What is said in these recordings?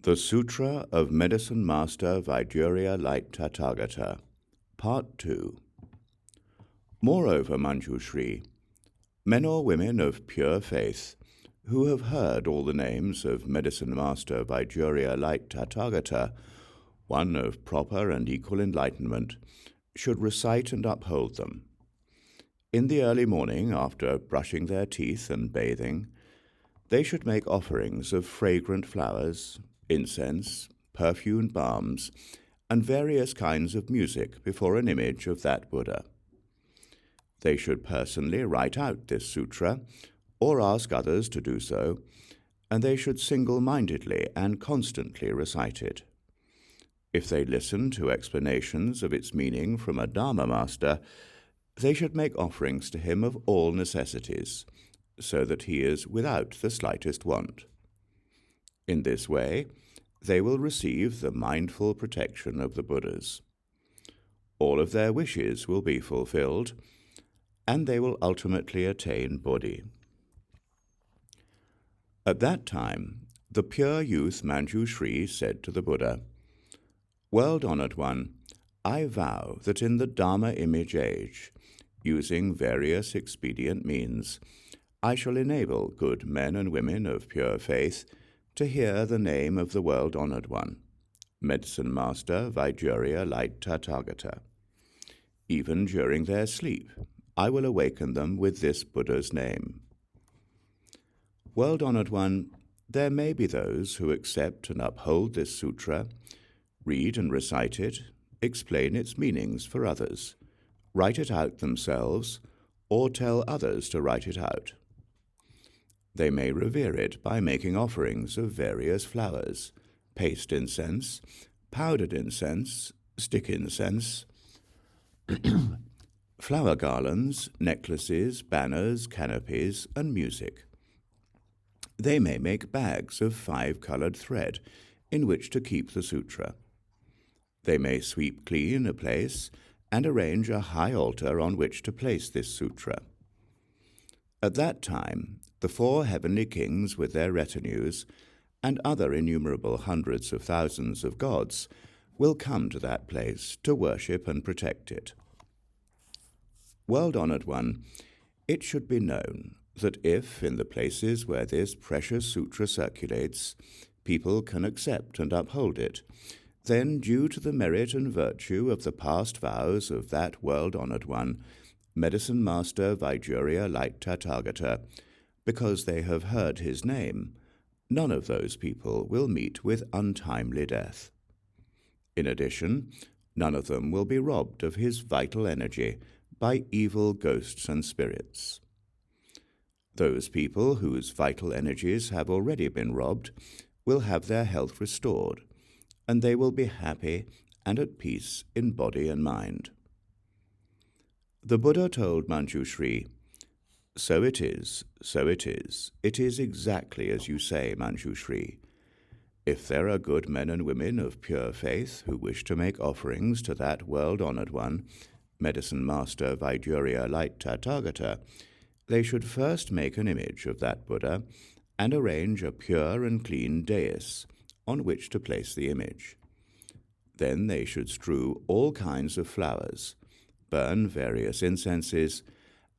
The Sutra of Medicine Master Vaidurya Light Tathagata, Part 2. Moreover, Manjushri, men or women of pure faith, who have heard all the names of Medicine Master Vaidurya Light Tathagata, one of proper and equal enlightenment, should recite and uphold them. In the early morning, after brushing their teeth and bathing, they should make offerings of fragrant flowers, incense, perfumed balms, and various kinds of music before an image of that Buddha. They should personally write out this sutra, or ask others to do so, and they should single-mindedly and constantly recite it. If they listen to explanations of its meaning from a Dharma master, they should make offerings to him of all necessities, so that he is without the slightest want. In this way, they will receive the mindful protection of the Buddhas. All of their wishes will be fulfilled, and they will ultimately attain Bodhi. At that time, the pure youth Manjushri said to the Buddha, "World-honored one, I vow that in the Dharma image age, using various expedient means, I shall enable good men and women of pure faith to hear the name of the world-honored one, Medicine Master Vaidurya Light Tathagata. Even during their sleep, I will awaken them with this Buddha's name." World-honored one, there may be those who accept and uphold this sutra, read and recite it, explain its meanings for others, write it out themselves, or tell others to write it out. They may revere it by making offerings of various flowers, paste incense, powdered incense, stick incense, flower garlands, necklaces, banners, canopies, and music. They may make bags of 5-colored thread in which to keep the sutra. They may sweep clean a place and arrange a high altar on which to place this sutra. At that time, the 4 heavenly kings with their retinues, and other innumerable hundreds of thousands of gods, will come to that place to worship and protect it. World-honored one, it should be known that if, in the places where this precious sutra circulates, people can accept and uphold it, then, due to the merit and virtue of the past vows of that world-honored one, Medicine Master Vaidurya Light Tathagata, because they have heard his name, none of those people will meet with untimely death. In addition, none of them will be robbed of his vital energy by evil ghosts and spirits. Those people whose vital energies have already been robbed will have their health restored, and they will be happy and at peace in body and mind. The Buddha told Manjushri, "So it is, so it is. It is exactly as you say, Manjushri. If there are good men and women of pure faith who wish to make offerings to that world-honored one, Medicine Master Vaidurya Light Tathagata, they should first make an image of that Buddha and arrange a pure and clean dais on which to place the image. Then they should strew all kinds of flowers, burn various incenses,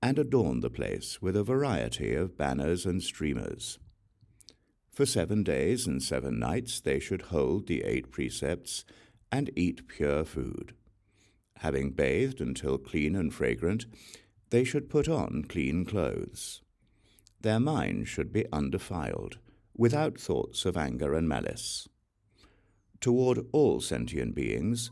and adorn the place with a variety of banners and streamers. For 7 days and 7 nights they should hold the 8 precepts and eat pure food. Having bathed until clean and fragrant, they should put on clean clothes. Their minds should be undefiled, without thoughts of anger and malice. Toward all sentient beings,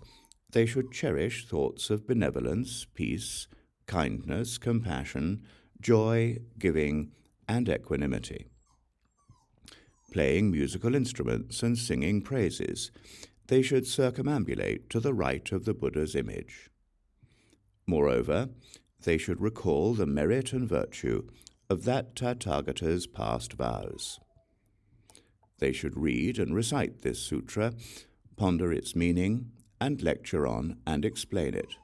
they should cherish thoughts of benevolence, peace, kindness, compassion, joy, giving, and equanimity. Playing musical instruments and singing praises, they should circumambulate to the right of the Buddha's image. Moreover, they should recall the merit and virtue of that Tathagata's past vows. They should read and recite this sutra, ponder its meaning, and lecture on and explain it.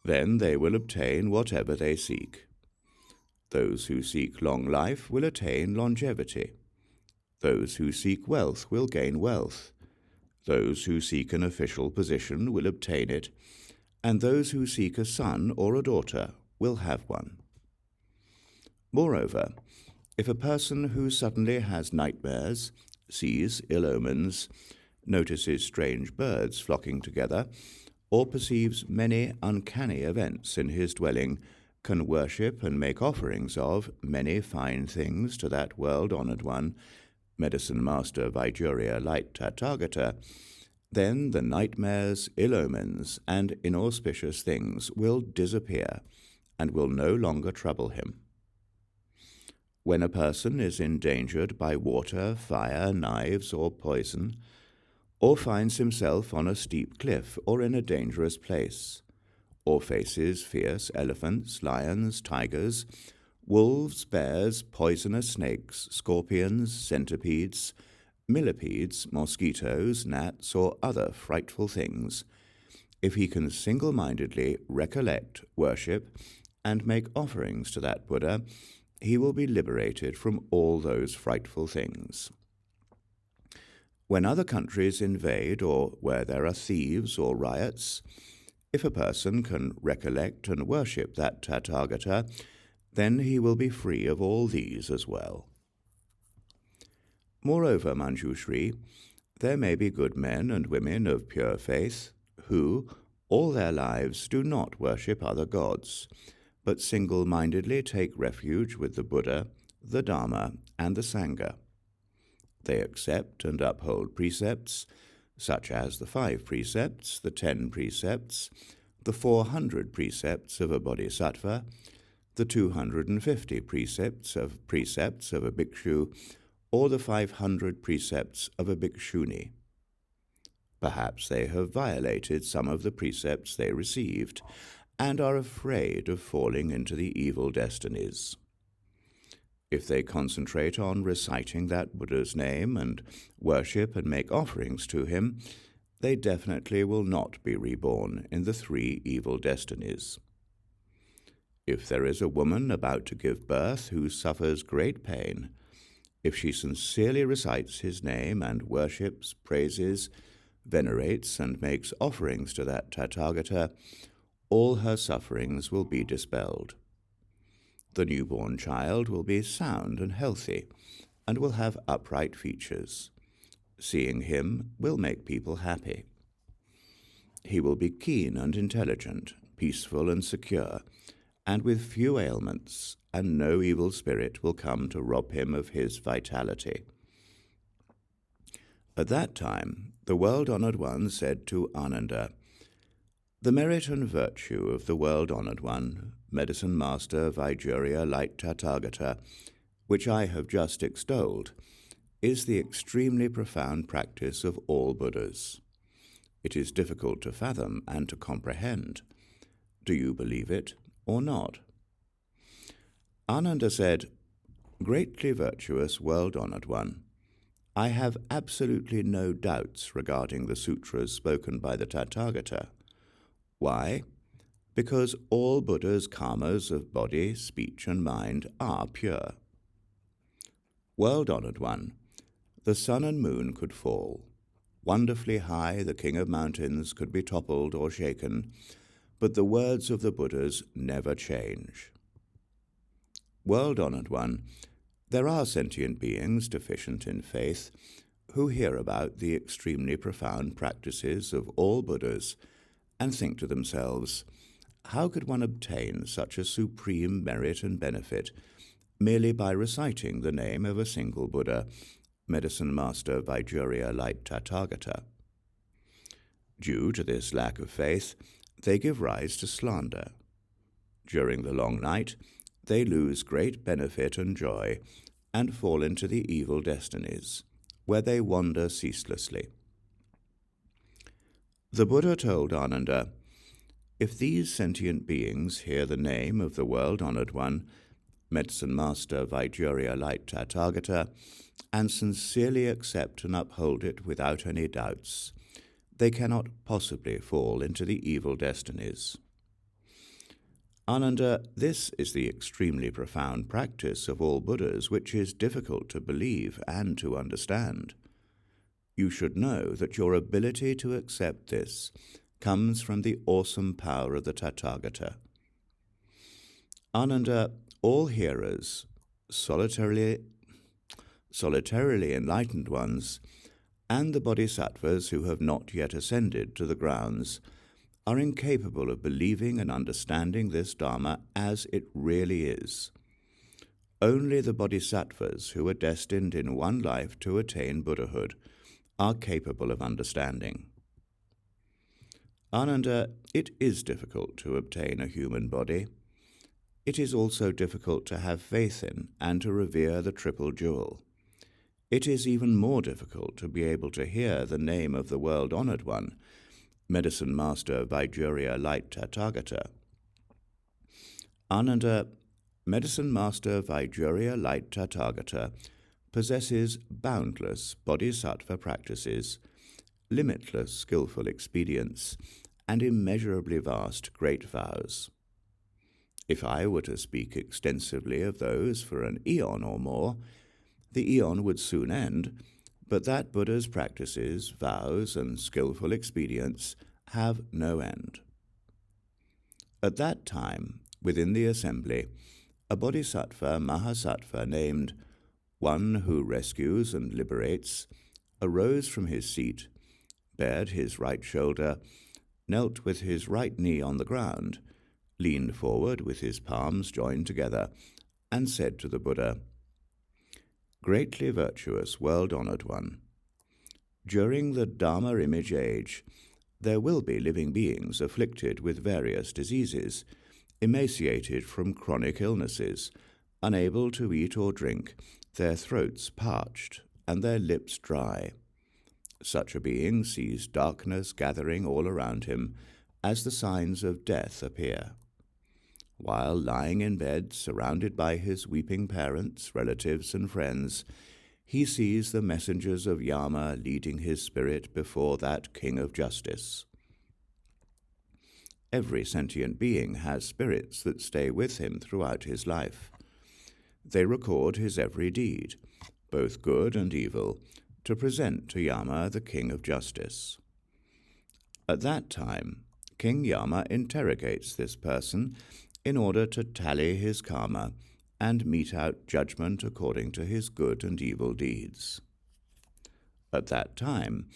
Then they will obtain whatever they seek. Those who seek long life will attain longevity. Those who seek wealth will gain wealth. Those who seek an official position will obtain it, and those who seek a son or a daughter will have one. Moreover, if a person who suddenly has nightmares, sees ill omens, notices strange birds flocking together, or perceives many uncanny events in his dwelling, can worship and make offerings of many fine things to that world-honored one, Medicine Master Vaidurya Light Tathagata, then the nightmares, ill omens, and inauspicious things will disappear and will no longer trouble him. When a person is endangered by water, fire, knives, or poison, or finds himself on a steep cliff or in a dangerous place, or faces fierce elephants, lions, tigers, wolves, bears, poisonous snakes, scorpions, centipedes, millipedes, mosquitoes, gnats, or other frightful things, if he can single-mindedly recollect, worship, and make offerings to that Buddha, he will be liberated from all those frightful things. When other countries invade or where there are thieves or riots, if a person can recollect and worship that Tathagata, then he will be free of all these as well. Moreover, Manjushri, there may be good men and women of pure faith who, all their lives, do not worship other gods, but single-mindedly take refuge with the Buddha, the Dharma, and the Sangha. They accept and uphold precepts, such as the 5 precepts, the 10 precepts, the 400 precepts of a bodhisattva, the 250 precepts of a bhikshu, or the 500 precepts of a bhikshuni. Perhaps they have violated some of the precepts they received, and are afraid of falling into the evil destinies. If they concentrate on reciting that Buddha's name and worship and make offerings to him, they definitely will not be reborn in the 3 evil destinies. If there is a woman about to give birth who suffers great pain, if she sincerely recites his name and worships, praises, venerates, and makes offerings to that Tathagata, all her sufferings will be dispelled. The newborn child will be sound and healthy, and will have upright features. Seeing him will make people happy. He will be keen and intelligent, peaceful and secure, and with few ailments, and no evil spirit will come to rob him of his vitality. At that time, the world-honored one said to Ananda, "The merit and virtue of the world-honored one, Medicine Master Vaidurya Light Tathagata, which I have just extolled, is the extremely profound practice of all Buddhas. It is difficult to fathom and to comprehend. Do you believe it or not?" Ananda said, "Greatly virtuous world-honored one, I have absolutely no doubts regarding the sutras spoken by the Tathagata. Why? Because all Buddha's karmas of body, speech, and mind are pure. World-honored one, the sun and moon could fall. Wonderfully high, the king of mountains could be toppled or shaken, but the words of the Buddhas never change. World-honored one, there are sentient beings deficient in faith who hear about the extremely profound practices of all Buddhas and think to themselves, how could one obtain such a supreme merit and benefit merely by reciting the name of a single Buddha, Medicine Master Vaidurya Light Tathagata? Due to this lack of faith, they give rise to slander. During the long night, they lose great benefit and joy, and fall into the evil destinies, where they wander ceaselessly. The Buddha told Ananda, if these sentient beings hear the name of the world-honored one, Medicine Master Vaidurya Light Tathagata, and sincerely accept and uphold it without any doubts, they cannot possibly fall into the evil destinies. Ananda, this is the extremely profound practice of all Buddhas which is difficult to believe and to understand. You should know that your ability to accept this comes from the awesome power of the Tathagata. Ananda, all hearers, solitarily enlightened ones, and the bodhisattvas who have not yet ascended to the grounds, are incapable of believing and understanding this Dharma as it really is. Only the bodhisattvas who are destined in one life to attain Buddhahood are capable of understanding. Ananda, it is difficult to obtain a human body. It is also difficult to have faith in and to revere the triple jewel. It is even more difficult to be able to hear the name of the world-honored one, Medicine Master Vaidurya Light Tathagata. Ananda, Medicine Master Vaidurya Light Tathagata possesses boundless bodhisattva practices, limitless skillful expedients, and immeasurably vast great vows. If I were to speak extensively of those for an eon or more, the eon would soon end, but that Buddha's practices, vows, and skillful expedients have no end. At that time, within the assembly, a bodhisattva mahasattva named One Who Rescues and Liberates arose from his seat, bared his right shoulder, knelt with his right knee on the ground, leaned forward with his palms joined together, and said to the Buddha, "Greatly virtuous, world-honored one, during the Dharma image age, there will be living beings afflicted with various diseases, emaciated from chronic illnesses, unable to eat or drink, their throats parched, and their lips dry. Such a being sees darkness gathering all around him as the signs of death appear. While lying in bed, surrounded by his weeping parents, relatives, and friends, he sees the messengers of Yama leading his spirit before that King of Justice. Every sentient being has spirits that stay with him throughout his life. They record his every deed, both good and evil, to present to Yama, the King of Justice. At that time, King Yama interrogates this person in order to tally his karma and mete out judgment according to his good and evil deeds. At that time,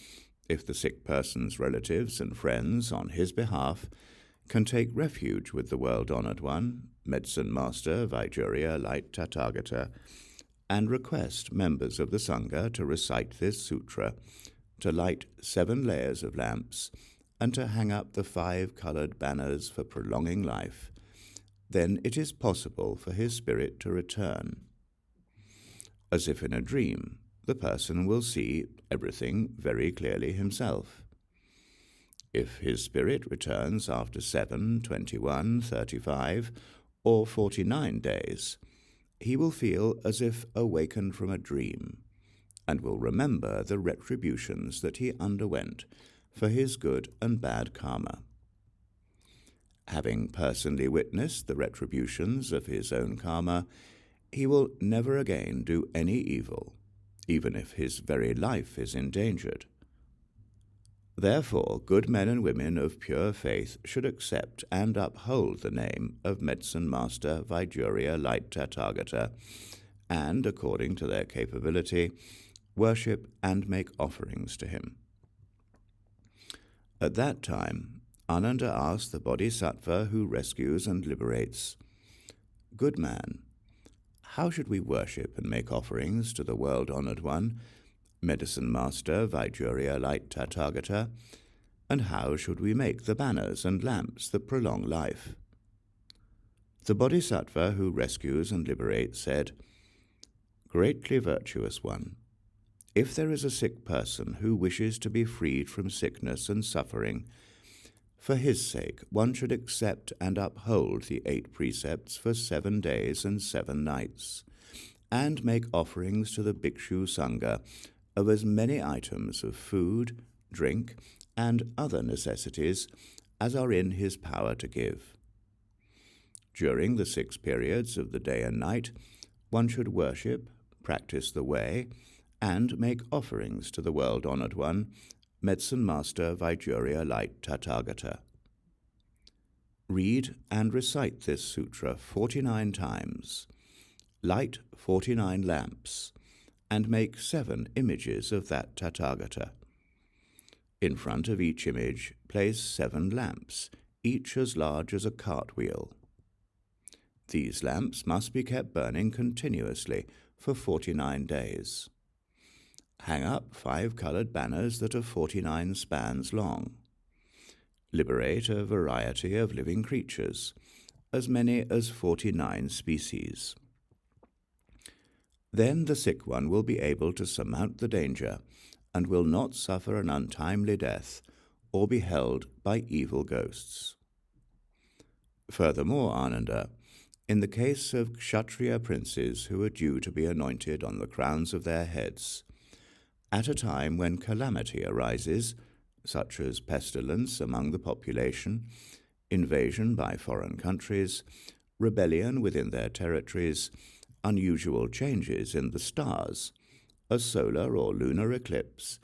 if the sick person's relatives and friends on his behalf can take refuge with the world-honored one, Medicine Master Vaidurya Light Tathagata, and request members of the Sangha to recite this sutra, to light 7 layers of lamps, and to hang up the 5-colored banners for prolonging life, then it is possible for his spirit to return. As if in a dream, the person will see everything very clearly himself. If his spirit returns after 7, 21, 35, or 49 days, he will feel as if awakened from a dream, and will remember the retributions that he underwent for his good and bad karma. Having personally witnessed the retributions of his own karma, he will never again do any evil, even if his very life is endangered. Therefore, good men and women of pure faith should accept and uphold the name of Medicine Master Vaidurya Light Tathagata, and, according to their capability, worship and make offerings to him. At that time, Ananda asked the bodhisattva who rescues and liberates, "Good man, how should we worship and make offerings to the world-honored one, Medicine Master Vaidurya Light Tathagata, and how should we make the banners and lamps that prolong life?" The bodhisattva who rescues and liberates said, "Greatly virtuous one, if there is a sick person who wishes to be freed from sickness and suffering, for his sake one should accept and uphold the 8 precepts for 7 days and 7 nights, and make offerings to the Bhikshu Sangha of as many items of food, drink, and other necessities as are in his power to give. During the 6 periods of the day and night, one should worship, practice the way, and make offerings to the world-honored one, Medicine Master Vaidurya Light Tathagata. Read and recite this sutra 49 times, light 49 lamps, and make 7 images of that Tathagata. In front of each image, place 7 lamps, each as large as a cartwheel. These lamps must be kept burning continuously for 49 days. Hang up 5-colored banners that are 49 spans long. Liberate a variety of living creatures, as many as 49 species. Then the sick one will be able to surmount the danger and will not suffer an untimely death or be held by evil ghosts. Furthermore, Ananda, in the case of Kshatriya princes who are due to be anointed on the crowns of their heads, at a time when calamity arises, such as pestilence among the population, invasion by foreign countries, rebellion within their territories, unusual changes in the stars, a solar or lunar eclipse,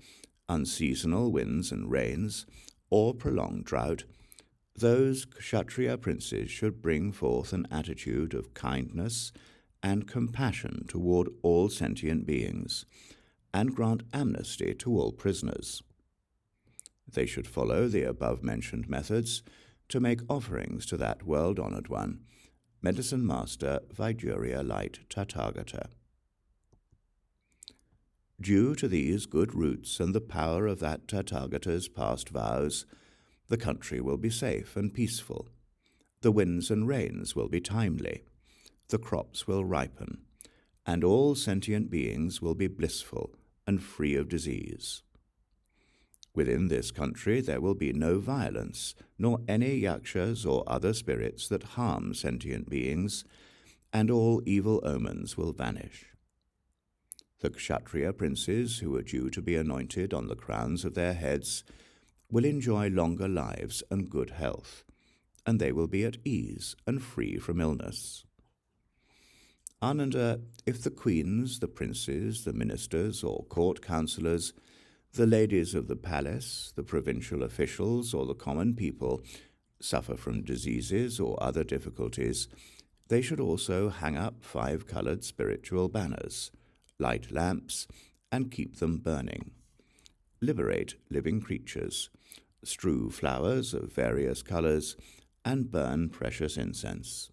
unseasonal winds and rains, or prolonged drought, those Kshatriya princes should bring forth an attitude of kindness and compassion toward all sentient beings, and grant amnesty to all prisoners. They should follow the above-mentioned methods to make offerings to that world-honored one, Medicine Master Vaidurya Light Tathagata. Due to these good roots and the power of that Tathagata's past vows, the country will be safe and peaceful, the winds and rains will be timely, the crops will ripen, and all sentient beings will be blissful and free of disease. Within this country there will be no violence, nor any yakshas or other spirits that harm sentient beings, and all evil omens will vanish. The Kshatriya princes who are due to be anointed on the crowns of their heads will enjoy longer lives and good health, and they will be at ease and free from illness. Ananda, if the queens, the princes, the ministers, or court councillors, the ladies of the palace, the provincial officials, or the common people suffer from diseases or other difficulties, they should also hang up 5-colored spiritual banners, light lamps, and keep them burning. Liberate living creatures, strew flowers of various colors, and burn precious incense.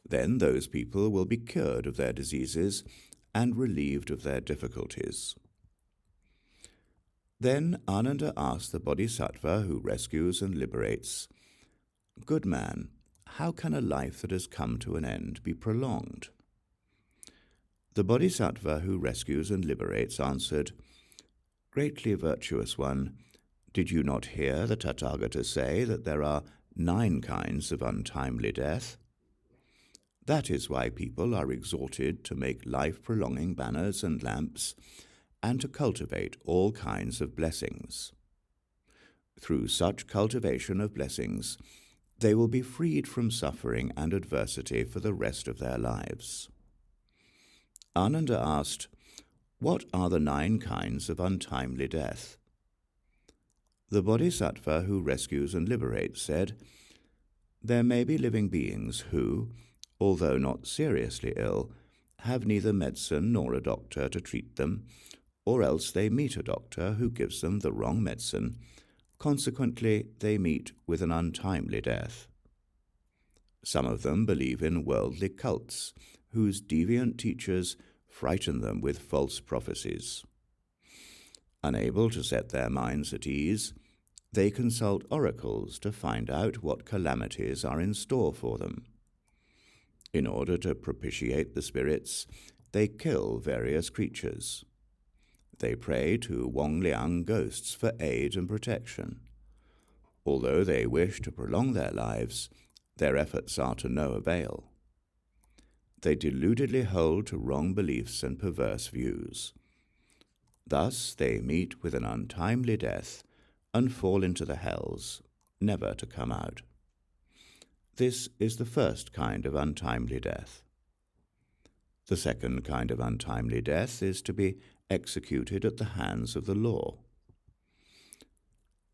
Then those people will be cured of their diseases and relieved of their difficulties. Then Ananda asked the Bodhisattva who rescues and liberates, "Good man, how can a life that has come to an end be prolonged?" The Bodhisattva who rescues and liberates answered, "Greatly virtuous one, did you not hear the Tathagata say that there are 9 kinds of untimely death? That is why people are exhorted to make life-prolonging banners and lamps, and to cultivate all kinds of blessings. Through such cultivation of blessings, they will be freed from suffering and adversity for the rest of their lives." Ananda asked, "What are the 9 kinds of untimely death?" The Bodhisattva who rescues and liberates said, "There may be living beings who, although not seriously ill, have neither medicine nor a doctor to treat them, or else they meet a doctor who gives them the wrong medicine. Consequently, they meet with an untimely death. Some of them believe in worldly cults, whose deviant teachers frighten them with false prophecies. Unable to set their minds at ease, they consult oracles to find out what calamities are in store for them. In order to propitiate the spirits, they kill various creatures. They pray to Wang-liang ghosts for aid and protection. Although they wish to prolong their lives, their efforts are to no avail. They deludedly hold to wrong beliefs and perverse views. Thus they meet with an untimely death and fall into the hells, never to come out. This is the first kind of untimely death. The second kind of untimely death is to be executed at the hands of the law.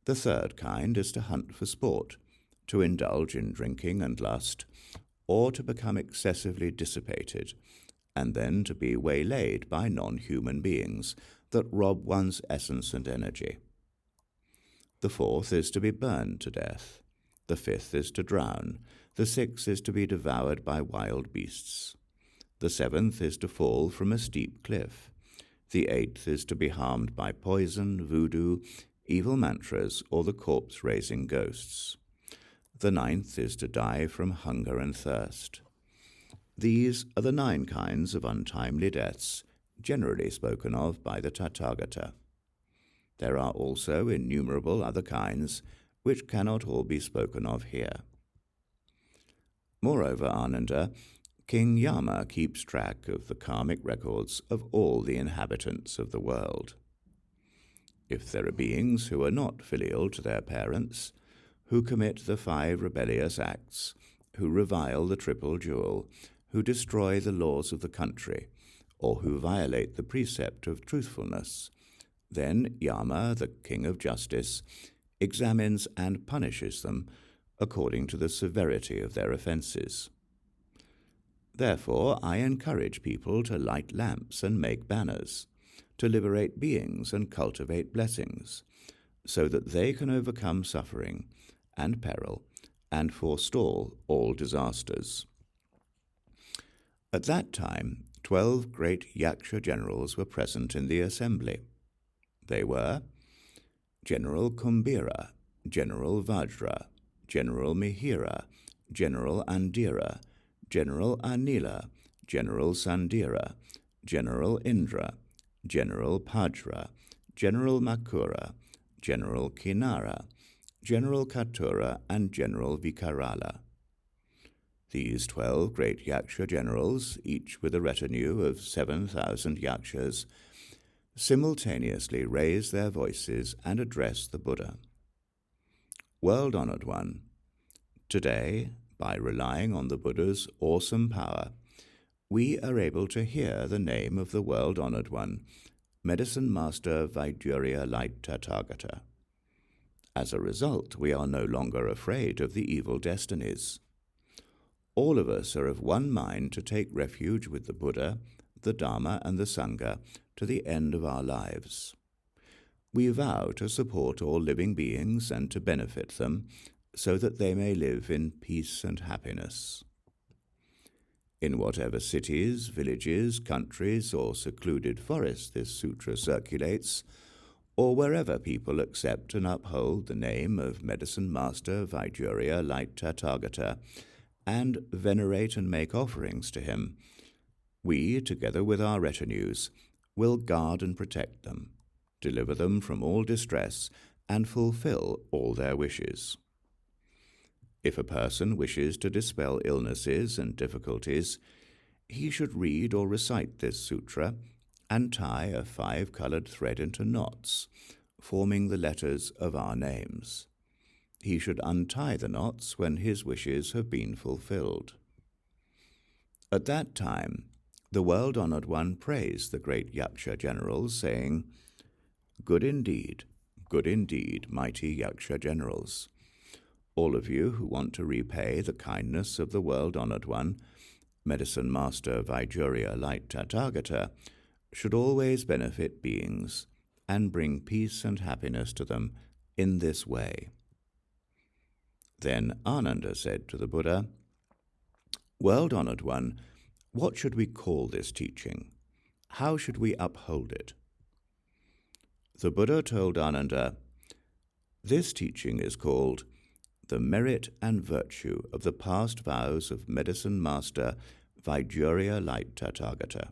The third kind is to hunt for sport, to indulge in drinking and lust, or to become excessively dissipated, and then to be waylaid by non-human beings that rob one's essence and energy. The fourth is to be burned to death. The fifth is to drown. The sixth is to be devoured by wild beasts. The seventh is to fall from a steep cliff. The eighth is to be harmed by poison, voodoo, evil mantras, or the corpse-raising ghosts. The ninth is to die from hunger and thirst. These are the 9 kinds of untimely deaths generally spoken of by the Tathagata. There are also innumerable other kinds which cannot all be spoken of here. Moreover, Ananda, King Yama keeps track of the karmic records of all the inhabitants of the world. If there are beings who are not filial to their parents, who commit the 5 rebellious acts, who revile the triple jewel, who destroy the laws of the country, or who violate the precept of truthfulness, then Yama, the King of Justice, examines and punishes them according to the severity of their offences. Therefore, I encourage people to light lamps and make banners, to liberate beings and cultivate blessings, so that they can overcome suffering and peril and forestall all disasters. At that time, 12 great Yaksha generals were present in the assembly. They were General Kumbhira, General Vajra, General Mihira, General Andira, General Anila, General Sandira, General Indra, General Pajra, General Makura, General Kinara, General Katura, and General Vikarala. These 12 great Yaksha generals, each with a retinue of 7,000 Yakshas, simultaneously raise their voices and address the Buddha. World-honored one, today, by relying on the Buddha's awesome power, we are able to hear the name of the world-honored one, Medicine Master Vaidurya Light Tathagata. As a result, we are no longer afraid of the evil destinies. All of us are of one mind to take refuge with the Buddha, the Dharma, and the Sangha to the end of our lives. We vow to support all living beings and to benefit them, so that they may live in peace and happiness. In whatever cities, villages, countries, or secluded forests this sutra circulates, or wherever people accept and uphold the name of Medicine Master Vaidurya Light Tathagata, and venerate and make offerings to him, we, together with our retinues, will guard and protect them, deliver them from all distress, and fulfill all their wishes. If a person wishes to dispel illnesses and difficulties, he should read or recite this sutra and tie a 5-colored thread into knots, forming the letters of our names. He should untie the knots when his wishes have been fulfilled. At that time, the world-honored one praised the great Yaksha generals, saying, good indeed, mighty Yaksha generals. All of you who want to repay the kindness of the world-honored one, Medicine Master Vaidurya Light Tathagata, should always benefit beings and bring peace and happiness to them in this way. Then Ananda said to the Buddha, world-honored one, what should we call this teaching? How should we uphold it? The Buddha told Ananda, this teaching is called the merit and virtue of the past vows of Medicine Master Vaidurya Light Tathagata.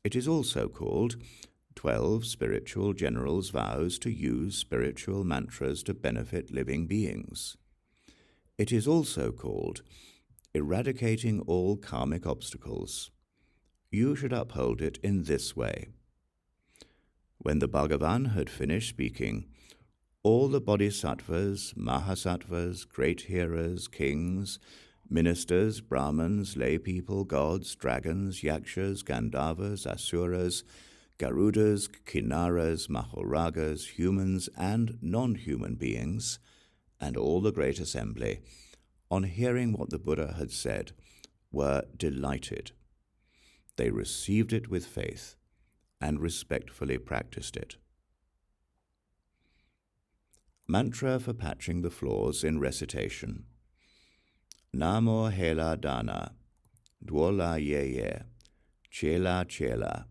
It is also called 12 spiritual generals' vows to use spiritual mantras to benefit living beings. It is also called eradicating all karmic obstacles. You should uphold it in this way. When the Bhagavan had finished speaking, All the bodhisattvas, mahasattvas, great hearers, kings, ministers, brahmins, lay people, gods, dragons, yakshas, gandharvas, asuras, garudas, kinnaras, mahoragas, humans and non-human beings, and all the great assembly, on hearing what the Buddha had said, were delighted. They received it with faith and respectfully practiced it. Mantra for patching the floors in recitation. Namo Hela Dana, Dwola Ye Ye, Chela Chela,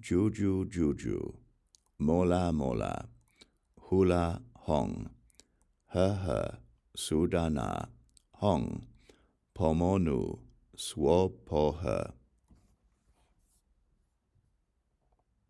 Juju Juju, Mola Mola, Hula Hong, Her Sudana, Hong, Pomonu, Swo Po Her,